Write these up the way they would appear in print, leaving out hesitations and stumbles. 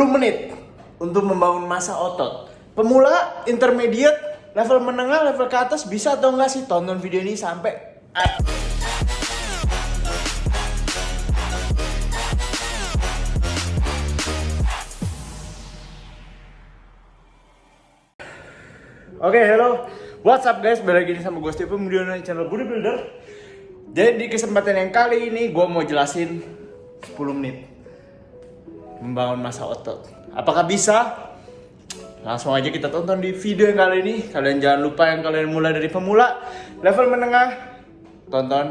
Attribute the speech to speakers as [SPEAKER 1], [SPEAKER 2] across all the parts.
[SPEAKER 1] menit untuk membangun massa otot. Pemula, intermediate, level menengah, level ke atas, bisa atau enggak sih? Tonton video ini sampai Oke, hello. What's up guys? Balik lagi sama gue Stephen di channel Bodybuilder. Jadi di kesempatan yang kali ini gue mau jelasin 10 menit membangun massa otot. Apakah bisa? Langsung aja kita tonton di video yang kali ini. Kalian jangan lupa yang kalian mulai dari pemula, level menengah, tonton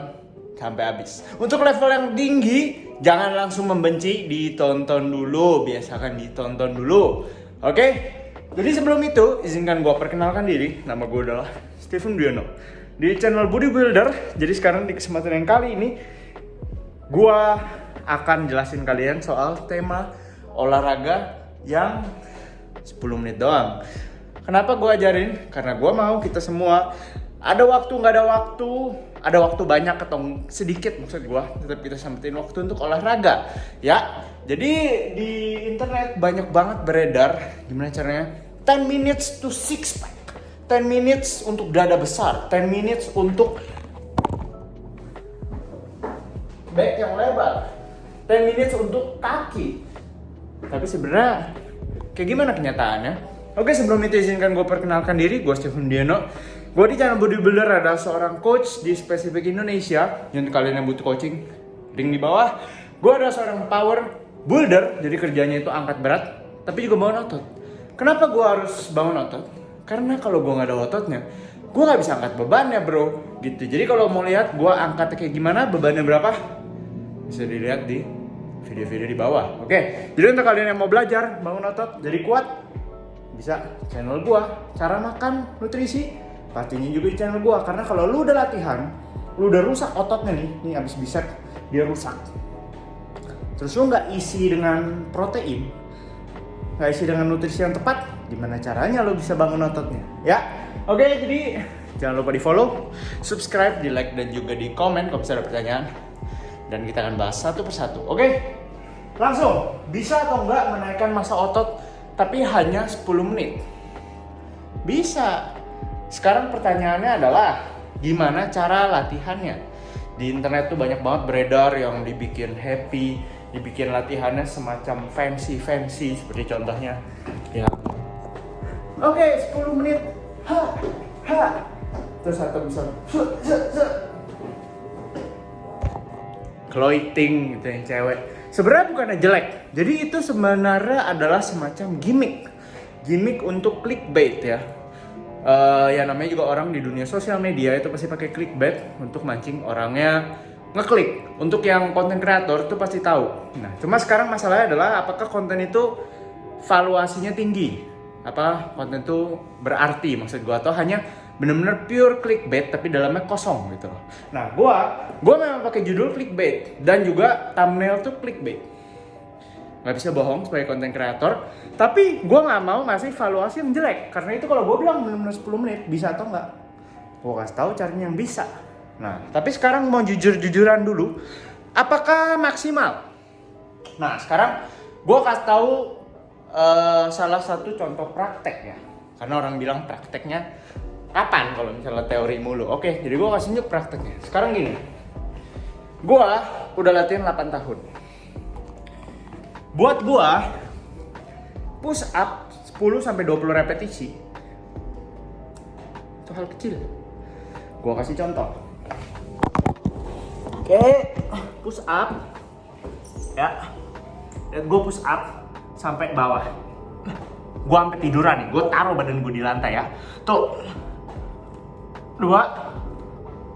[SPEAKER 1] sampai habis. Untuk level yang tinggi, jangan langsung membenci, ditonton dulu. Biasakan ditonton dulu. Oke? Jadi sebelum itu, izinkan gue perkenalkan diri. Nama gue adalah Stephen Diono di channel Bodybuilder. Jadi sekarang di kesempatan yang kali ini, gue akan jelasin kalian soal tema olahraga yang 10 menit doang. Kenapa gue ajarin? Karena gue mau kita semua ada waktu nggak ada waktu, ada waktu banyak atau sedikit maksud gue, tetap kita sempetin waktu untuk olahraga, ya. Jadi di internet banyak banget beredar gimana caranya 10 minutes to six pack, 10 minutes untuk dada besar, 10 minutes untuk back yang lebar, 10 minutes untuk kaki. Tapi sebenarnya kayak gimana kenyataannya? Oke, sebelum itu izinkan gue perkenalkan diri. Gue Stephen Diono. Gue di channel Bodybuilder adalah seorang coach di spesifik Indonesia. Untuk kalian yang butuh coaching, link di bawah. Gue adalah seorang power builder. Jadi kerjanya itu angkat berat, tapi juga bangun otot. Kenapa gue harus bangun otot? Karena kalau gue gak ada ototnya, gue gak bisa angkat bebannya bro. Gitu. Jadi kalau mau lihat gue angkatnya kayak gimana, bebannya berapa, bisa dilihat di video-video di bawah. Oke, jadi untuk kalian yang mau belajar bangun otot jadi kuat, bisa channel gua. Cara makan, nutrisi, pastinya juga di channel gua. Karena kalau lu udah latihan, lu udah rusak ototnya nih abis bisep dia rusak. Terus lu nggak isi dengan protein, nggak isi dengan nutrisi yang tepat, gimana caranya lu bisa bangun ototnya? Ya, oke. Jadi jangan lupa di follow, subscribe, di like dan juga di komen kalau bisa ada pertanyaan. Dan kita akan bahas satu persatu. Oke, langsung. Bisa atau enggak menaikkan massa otot tapi hanya 10 menit? Bisa. Sekarang pertanyaannya adalah gimana cara latihannya? Di internet tuh banyak banget beredar yang dibikin happy, dibikin latihannya semacam fancy seperti contohnya ya. Oke, 10 menit. Terus atau bisa clothing gitu yang cewek. Sebenarnya bukannya jelek. Jadi itu sebenarnya adalah semacam gimmick untuk clickbait ya. Ya namanya juga orang di dunia sosial media itu pasti pakai clickbait untuk mancing orangnya ngeklik. Untuk yang konten kreator itu pasti tahu. Nah, cuma sekarang masalahnya adalah apakah konten itu valuasinya tinggi? Apa konten itu berarti maksud gua, atau hanya bener-bener pure clickbait tapi dalamnya kosong gitu loh. Nah, gua memang pakai judul clickbait dan juga thumbnail tuh clickbait. Nggak bisa bohong sebagai konten kreator, tapi gua nggak mau ngasih valuasi yang jelek. Karena itu kalau gua bilang bener-bener 10 menit bisa atau nggak, gua kasih tahu caranya yang bisa. Nah, tapi sekarang mau jujur-jujuran dulu, apakah maksimal? Nah, sekarang gua kasih tahu salah satu contoh praktek ya. Karena orang bilang prakteknya kapan kalau misalnya teori mulu. Oke, jadi gue kasih tunjuk prakteknya. Sekarang gini, gue udah latihan 8 tahun. Buat gue push up 10-20 repetisi itu hal kecil. Gue kasih contoh. Oke, push up ya. Dan gue push up sampai bawah. Gue sampai tiduran nih. Gue taruh badan gue di lantai ya. Tuh. 2,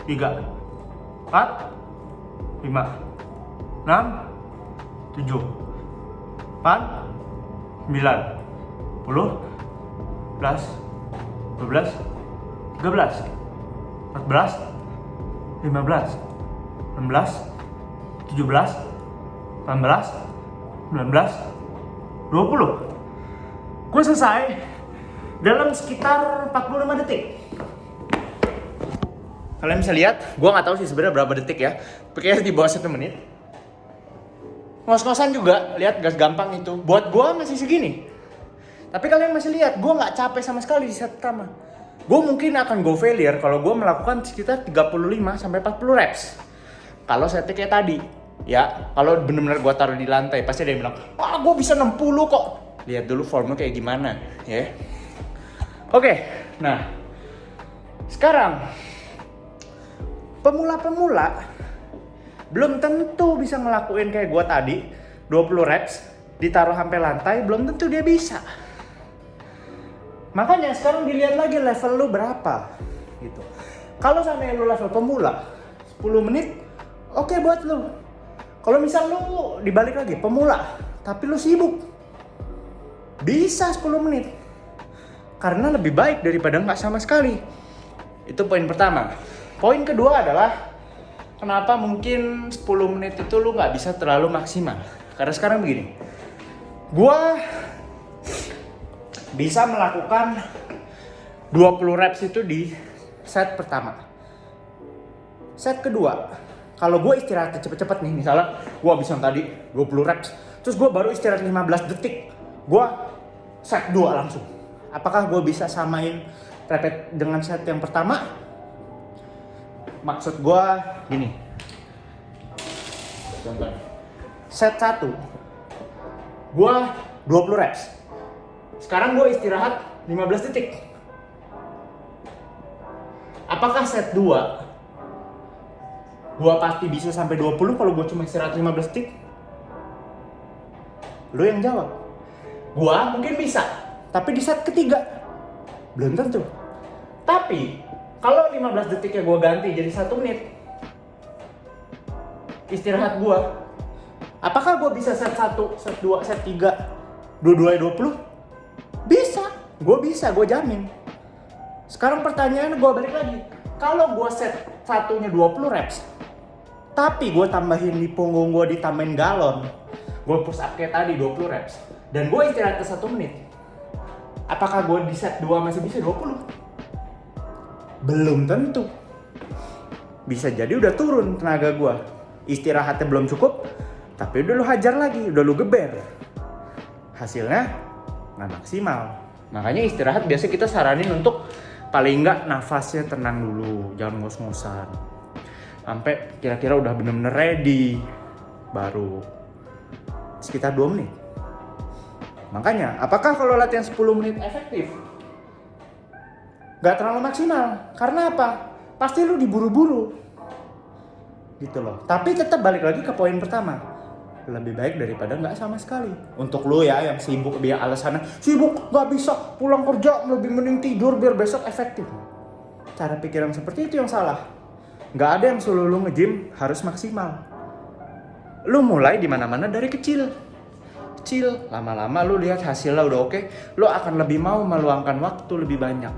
[SPEAKER 1] 3, 4, 5, 6, 7, 8, 9, 10, 11, 12, 13, 14, 15, 16, 17, 18, 19, 20. Gue selesai dalam sekitar 45 detik. Kalian bisa lihat, gue nggak tahu sih sebenarnya berapa detik ya. Kayaknya di bawah 1 menit. Ngos-ngosan juga, lihat gas gampang itu. Buat gue masih segini. Tapi kalian masih lihat, gue nggak capek sama sekali di set pertama. Gue mungkin akan go failure kalau gue melakukan sekitar 35 sampai 40 reps. Kalau setnya kayak tadi, ya kalau benar-benar gue taruh di lantai, pasti ada yang bilang, wah gue bisa 60 kok. Lihat dulu formnya kayak gimana, ya. Oke, nah sekarang pemula-pemula belum tentu bisa ngelakuin kayak gue tadi 20 reps ditaruh sampai lantai, belum tentu dia bisa. Makanya sekarang dilihat lagi level lu berapa gitu. Kalau sampai lu level pemula 10 menit oke buat lu. Kalau misal lu dibalik lagi pemula tapi lu sibuk, bisa 10 menit. Karena lebih baik daripada nggak sama sekali. Itu poin pertama. Poin kedua adalah kenapa mungkin 10 menit itu lu nggak bisa terlalu maksimal. Karena sekarang begini, gua bisa melakukan 20 reps itu di set pertama. Set kedua, kalau gue istirahat cepet-cepet nih, misalnya gue habis yang tadi 20 reps, terus gue baru istirahat 15 detik, gue set 2 langsung. Apakah gue bisa samain repeat dengan set yang pertama? Maksud gue gini. Contoh. Set 1, gue 20 reps. Sekarang gue istirahat 15 detik. Apakah set 2 gue pasti bisa sampai 20 kalau gue cuma istirahat 15 detik? Lu yang jawab. Gue mungkin bisa, tapi di set ketiga belum tentu. Tapi kalau 15 detiknya gue ganti jadi 1 menit istirahat gue, apakah gue bisa set 1, set 2, set 3 dua-duanya 20? Bisa, gue jamin. Sekarang pertanyaan gue balik lagi. Kalau gue set satunya 20 reps, tapi gue tambahin di punggung gue ditambahin galon, gue push up kayak tadi 20 reps, dan gue istirahat ke 1 menit, apakah gue di set 2 masih bisa 20? Belum tentu. Bisa jadi udah turun tenaga gue. Istirahatnya belum cukup, tapi udah lu hajar lagi, udah lu geber. Hasilnya nggak maksimal. Makanya istirahat biasa kita saranin untuk paling nggak nafasnya tenang dulu, jangan ngos-ngosan. Sampai kira-kira udah bener-bener ready, baru sekitar 2 menit. Makanya, apakah kalau latihan 10 menit efektif? Nggak terlalu maksimal. Karena apa? Pasti lu diburu-buru. Gitu loh. Tapi tetap balik lagi ke poin pertama. Lebih baik daripada nggak sama sekali. Untuk lu ya yang sibuk, biar alasannya sibuk nggak bisa pulang kerja, lebih mending tidur biar besok efektif. Cara pikir yang seperti itu yang salah. Nggak ada yang suruh lu nge-gym harus maksimal. Lu mulai di mana-mana dari kecil, lama-lama lu lihat hasilnya udah oke, lu akan lebih mau meluangkan waktu lebih banyak.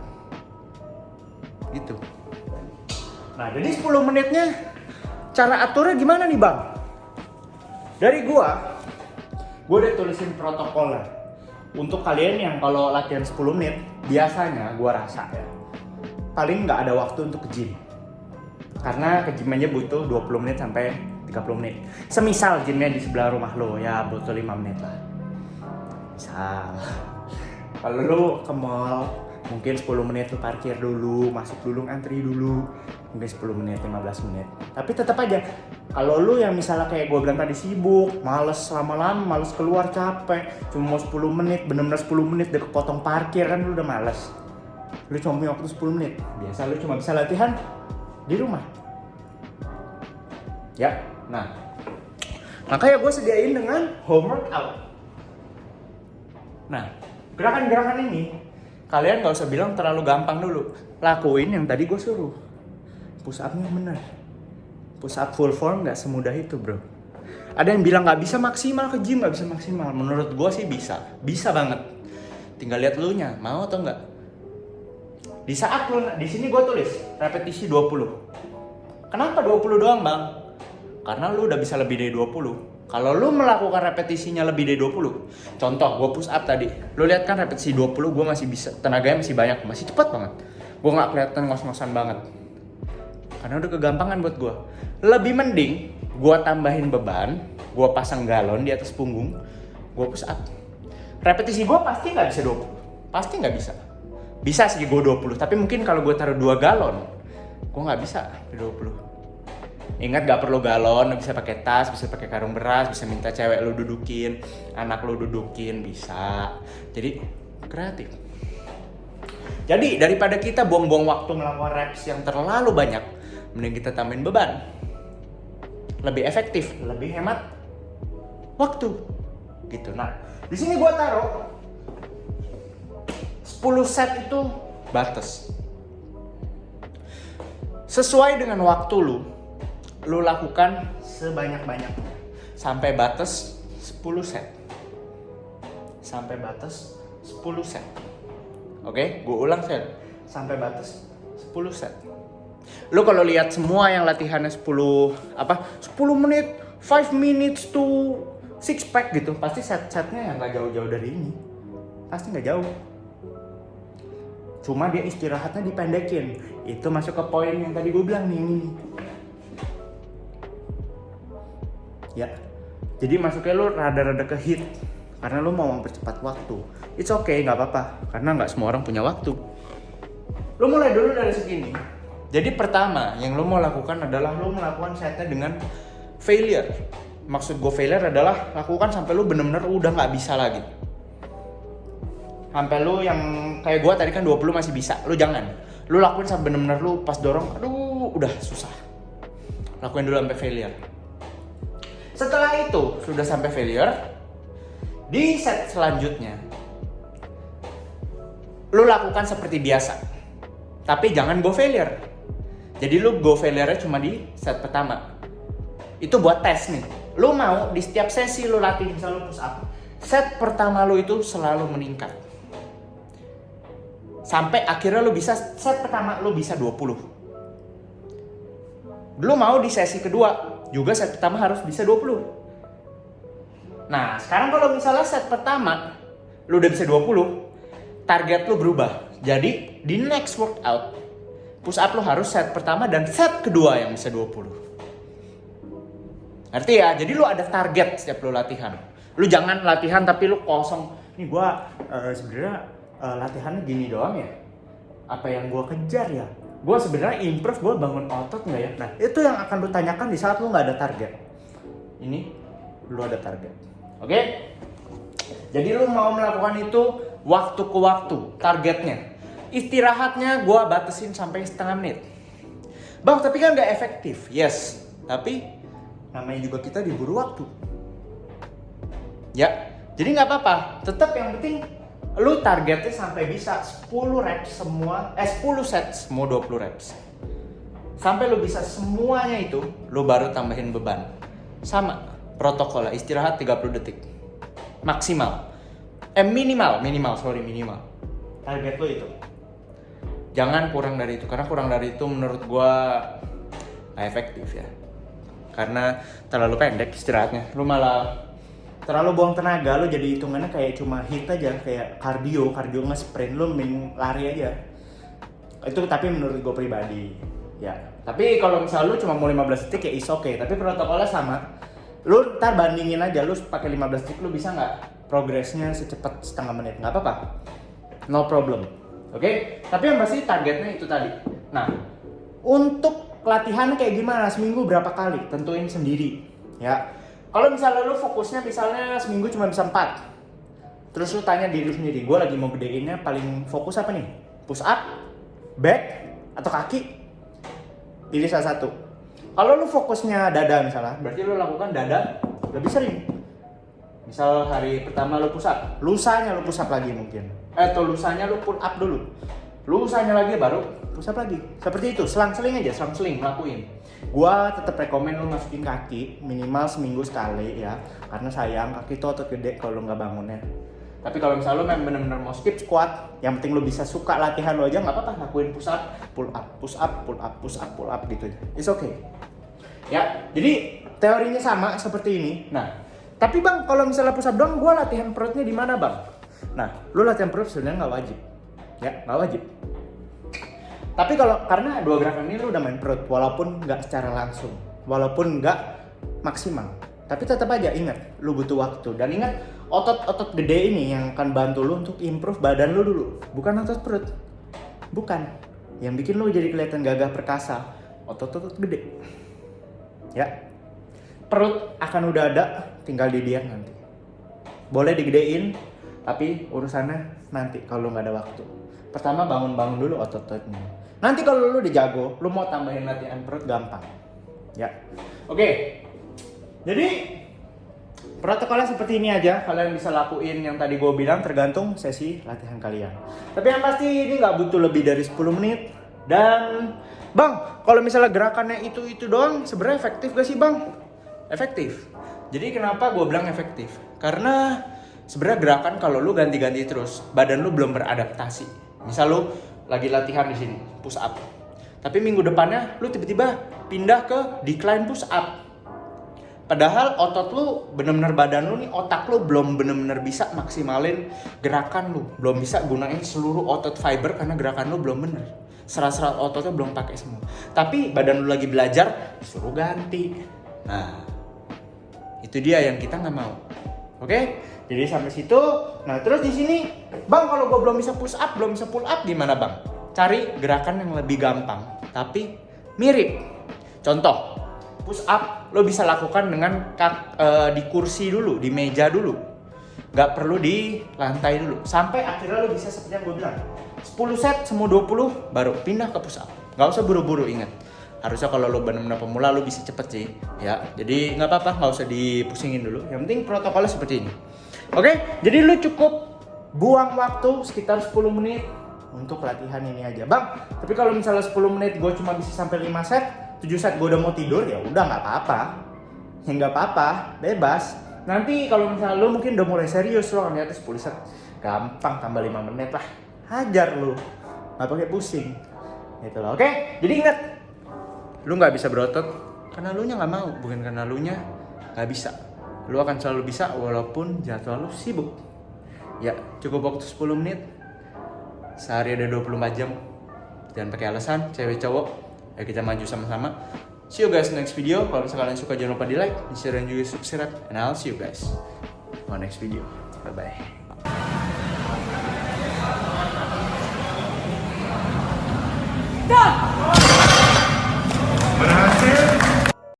[SPEAKER 1] Gitu. Nah, jadi 10 menitnya cara aturnya gimana nih, Bang? Dari gua udah tulisin protokolnya. Untuk kalian yang kalau latihan 10 menit, biasanya gua rasa ya, paling nggak ada waktu untuk ke gym. Karena ke gym aja butuh 20 menit sampai 30 menit. Semisal gymnya di sebelah rumah lo, ya butuh 5 menit lah. Misal. Kalau lo ke mall, mungkin 10 menit lu parkir dulu, masuk dulu, antri dulu. Mungkin 10 menit, 15 menit. Tapi tetap aja, kalau lu yang misalnya kayak gue bilang tadi sibuk, males lama-lama, males keluar, capek, cuma mau 10 menit, bener-bener 10 menit udah kepotong parkir kan lu udah males. Lu cuma punya waktu 10 menit, biasa lu cuma bisa latihan di rumah. Ya, nah. Makanya gue sediain dengan home workout. Nah, gerakan-gerakan ini kalian gak usah bilang terlalu gampang dulu. Lakuin yang tadi gue suruh. Push up-nya bener. Push up full form gak semudah itu, bro. Ada yang bilang gak bisa maksimal ke gym, gak bisa maksimal. Menurut gue sih bisa. Bisa banget. Tinggal lihat lu nya, mau atau enggak. Di saat lu, di sini gue tulis repetisi 20. Kenapa 20 doang, Bang? Karena lu udah bisa lebih dari 20. Kalau lu melakukan repetisinya lebih dari 20, contoh gue push up tadi, lu lihat kan repetisi 20 gue masih bisa, tenaganya masih banyak, masih cepat banget. Gue gak kelihatan ngos-ngosan banget. Karena udah kegampangan buat gue. Lebih mending gue tambahin beban, gue pasang galon di atas punggung, gue push up. Repetisi gue pasti nggak bisa 20, pasti nggak bisa. Bisa sih gue 20, tapi mungkin kalau gue taruh 2 galon, gue nggak bisa 20. Ingat gak perlu galon, bisa pakai tas, bisa pakai karung beras, bisa minta cewek lu dudukin, anak lu dudukin, bisa. Jadi kreatif. Jadi daripada kita buang-buang waktu melakukan reps yang terlalu banyak, mending kita tambahin beban. Lebih efektif, lebih hemat waktu. Gitu. Nah, di sini gua taruh 10 set itu batas. Sesuai dengan waktu lu lakukan sebanyak-banyaknya sampai batas 10 set. Sampai batas 10 set. Oke, gue ulang set. Sampai batas 10 set. Lu kalau lihat semua yang latihannya 10 menit, 5 minutes to 6 pack gitu, pasti set-setnya yang enggak jauh-jauh dari ini. Pasti enggak jauh. Cuma dia istirahatnya dipendekin. Itu masuk ke poin yang tadi gue bilang nih, ini. Ya, jadi masuknya lu rada-rada ke hit karena lu mau mempercepat waktu. It's okay, nggak apa-apa, karena nggak semua orang punya waktu. Lu mulai dulu dari segini. Jadi pertama yang lu mau lakukan adalah lu melakukan setnya dengan failure. Maksud gue failure adalah lakukan sampai lu bener-bener udah nggak bisa lagi. Sampai lu yang kayak gue tadi kan 20 masih bisa, lu jangan. Lu lakuin sampai bener-bener lu pas dorong, aduh udah susah. Lakuin dulu sampai failure. Setelah itu sudah sampai failure, di set selanjutnya lu lakukan seperti biasa, tapi jangan go failure. Jadi lu go failure cuma di set pertama. Itu buat tes nih. Lu mau di setiap sesi lu latih, misal lu push up, set pertama lu itu selalu meningkat sampai akhirnya lu bisa, set pertama lu bisa 20. Lu mau di sesi kedua juga set pertama harus bisa 20. Nah, sekarang kalau misalnya set pertama lu udah bisa 20, target lu berubah. Jadi, di next workout, push up lu harus set pertama dan set kedua yang bisa 20. Ngerti ya? Jadi lu ada target setiap lu latihan. Lu jangan latihan tapi lu kosong. Nih gua sebenarnya latihannya gini doang ya. Apa yang gua kejar ya? Gue sebenarnya improve, gue bangun otot nggak ya? Nah, itu yang akan lu tanyakan di saat lu nggak ada target. Ini, lu ada target. Oke? Jadi lu mau melakukan itu waktu ke waktu, targetnya. Istirahatnya gue batasin sampai setengah menit. Bang, tapi kan nggak efektif. Yes, tapi namanya juga kita diburu waktu. Ya, jadi nggak apa-apa. Tetap yang penting lu targetnya sampai bisa 10 reps semua, 10 set semua 20 reps. Sampai lu bisa semuanya itu, lu baru tambahin beban. Sama protokolnya, istirahat 30 detik. Maksimal. Minimal. Target lu itu. Jangan kurang dari itu, karena kurang dari itu menurut gua gak efektif ya. Karena terlalu pendek istirahatnya. Lu malah terlalu buang tenaga, lu jadi hitungannya kayak cuma hit aja, kayak cardio nge-sprint, lu main lari aja. Itu tapi menurut gue pribadi ya. Tapi kalau misal lu cuma mau 15 detik ya is okay, tapi protokolnya sama. Lu ntar bandingin aja, lu pakai 15 detik lu bisa nggak progresnya secepat setengah menit, nggak apa-apa, no problem. Oke? Tapi yang pasti targetnya itu tadi. Nah, untuk latihan kayak gimana, seminggu berapa kali, tentuin sendiri ya. Kalau misalnya lu fokusnya misalnya seminggu cuma bisa 4, terus lu tanya diri sendiri, gue lagi mau gedeinnya paling fokus apa nih? Push up, back, atau kaki? Pilih salah satu. Kalau lu fokusnya dada misalnya, berarti lu lakukan dada lebih sering. Misal hari pertama lu push up, lusanya lu push up lagi mungkin. Atau lusanya lu pull up dulu. Lusanya lagi baru push up lagi. Seperti itu, selang-seling aja, selang-seling ngelakuin. Gua tetap rekomen lu masukin kaki minimal seminggu sekali ya, karena sayang kaki tuh otot gede kalau nggak bangunnya. Tapi kalau misalnya lu bener-bener mau skip squat, yang penting lu bisa suka latihan lu aja, nggak apa-apa, lakuin push up, pull up, push up, pull up, push up, pull up gitu. It's okay. Ya, jadi teorinya sama seperti ini. Nah, tapi bang, kalau misalnya push up doang, gua latihan perutnya di mana bang? Nah, lu latihan perut sebenarnya nggak wajib, ya nggak wajib. Tapi kalau karena 2 gerakan ini lu udah main perut, walaupun nggak secara langsung, walaupun nggak maksimal, Tapi tetap aja ingat, lu butuh waktu. Dan ingat, otot-otot gede ini yang akan bantu lu untuk improve badan lu dulu. Bukan otot perut. Bukan. Yang bikin lu jadi kelihatan gagah perkasa, otot-otot gede. Ya. Perut akan udah ada, tinggal didiet nanti. Boleh digedein, tapi urusannya nanti kalau nggak ada waktu. Pertama bangun-bangun dulu otot-ototnya. Nanti kalau lu udah jago, lu mau tambahin latihan perut gampang. Ya. Oke. Jadi protokolnya seperti ini aja. Kalian bisa lakuin yang tadi gue bilang, tergantung sesi latihan kalian. Tapi yang pasti ini nggak butuh lebih dari 10 menit. Dan bang, kalau misalnya gerakannya itu doang, sebenarnya efektif gak sih bang? Efektif. Jadi kenapa gue bilang efektif? Karena sebenarnya gerakan kalau lu ganti-ganti terus, badan lu belum beradaptasi. Misal lu lagi latihan di sini, push up. Tapi minggu depannya lu tiba-tiba pindah ke decline push up. Padahal otot lu bener-bener, badan lu nih, otak lu belum bener-bener bisa maksimalin gerakan lu. Belum bisa gunain seluruh otot fiber karena gerakan lu belum bener. Serat-serat ototnya belum pakai semua. Tapi badan lu lagi belajar, suruh ganti. Nah, itu dia yang kita nggak mau. Oke? Jadi sampai situ. Nah terus di sini, bang kalau gue belum bisa push up, belum bisa pull up, gimana bang? Cari gerakan yang lebih gampang, tapi mirip. Contoh, push up lo bisa lakukan dengan di kursi dulu, di meja dulu. Gak perlu di lantai dulu. Sampai akhirnya lo bisa seperti yang gue bilang. 10 set, semua 20, baru pindah ke push up. Gak usah buru-buru, ingat. Harusnya kalau lo benar-benar pemula lo bisa cepet sih. Ya, jadi gak apa-apa, gak usah dipusingin dulu. Yang penting protokolnya seperti ini. Oke, jadi lo cukup buang waktu sekitar 10 menit untuk latihan ini aja. Bang, tapi kalau misalnya 10 menit gue cuma bisa sampai 5 set, 7 set gue udah mau tidur, ya udah nggak apa-apa. Ya nggak apa-apa, bebas. Nanti kalau misalnya lu mungkin udah mulai serius, lo ternyata 10 set gampang, tambah 5 menit lah. Hajar lu, nggak pakai pusing. Gitu loh. Oke, jadi ingat, lu nggak bisa berotot karena lu nya nggak mau, bukan karena lu nya nggak bisa. Lu akan selalu bisa walaupun jadwal lu sibuk. Ya, cukup waktu 10 menit. Sehari ada 24 jam. Jangan pakai alasan, cewek cowok. Ayo kita maju sama-sama. See you guys next video. Kalau misalnya kalian suka jangan lupa di like, di share dan juga subscribe. And I'll see you guys on next video. Bye bye.
[SPEAKER 2] Done!